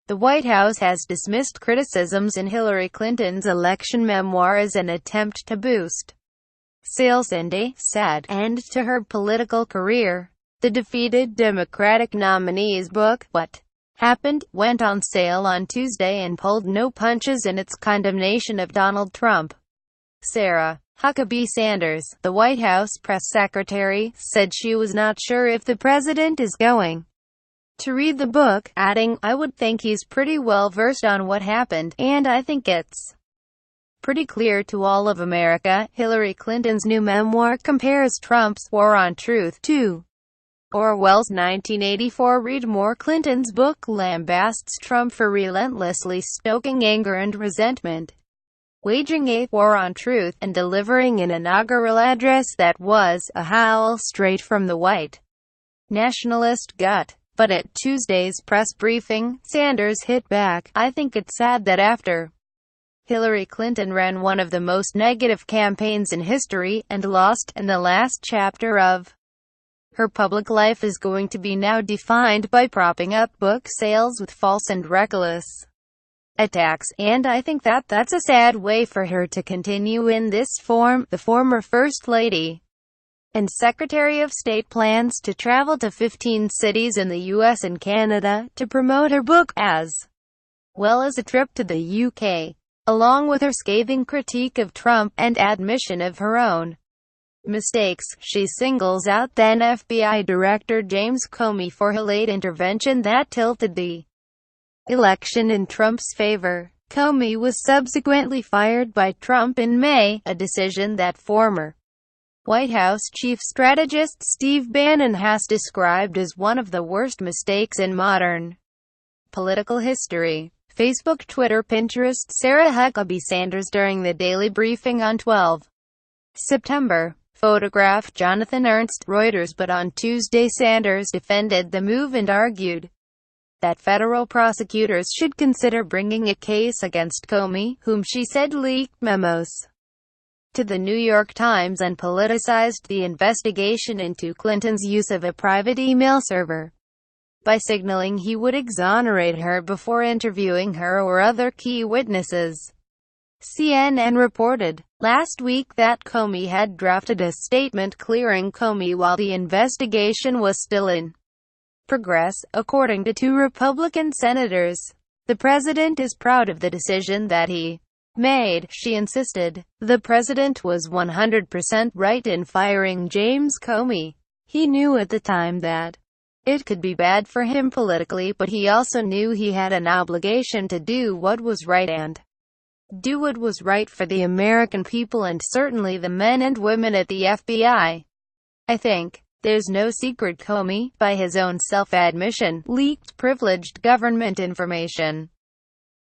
The White House has dismissed criticisms in Hillary Clinton's election memoir as an attempt to boost sales and a sad end to her political career. The defeated Democratic nominee's book, What Happened, went on sale on Tuesday and pulled no punches in its condemnation of Donald Trump. Sarah Huckabee Sanders, the White House press secretary, said she was not sure if the president is going to read the book, adding, "I would think he's pretty well versed on what happened, and I think it's pretty clear to all of America." Hillary Clinton's new memoir compares Trump's War on Truth to Orwell's 1984. Read more. Clinton's book lambasts Trump for relentlessly stoking anger and resentment, waging a war on truth, and delivering an inaugural address that was a howl straight from the white nationalist gut. But at Tuesday's press briefing, Sanders hit back. "I think it's sad that after Hillary Clinton ran one of the most negative campaigns in history, and lost, and the last chapter of her public life is going to be now defined by propping up book sales with false and reckless attacks, and I think that's a sad way for her to continue in this form." The former First Lady and Secretary of State plans to travel to 15 cities in the US and Canada to promote her book, as well as a trip to the UK, along with her scathing critique of Trump and admission of her own mistakes. She singles out then FBI Director James Comey for her late intervention that tilted the election in Trump's favor. Comey was subsequently fired by Trump in May, a decision that former White House chief strategist Steve Bannon has described as one of the worst mistakes in modern political history. Facebook, Twitter, Pinterest. Sarah Huckabee Sanders during the daily briefing on 12 September. Photograph Jonathan Ernst, Reuters. But on Tuesday, Sanders defended the move and argued that federal prosecutors should consider bringing a case against Comey, whom she said leaked memos to the New York Times and politicized the investigation into Clinton's use of a private email server by signaling he would exonerate her before interviewing her or other key witnesses. CNN reported last week that Comey had drafted a statement clearing Comey while the investigation was still in progress, according to two Republican senators. "The president is proud of the decision that he made," she insisted. "The president was 100% right in firing James Comey. He knew at the time that it could be bad for him politically, but he also knew he had an obligation to do what was right and do what was right for the American people and certainly the men and women at the FBI. I think there's no secret Comey, by his own self-admission, leaked privileged government information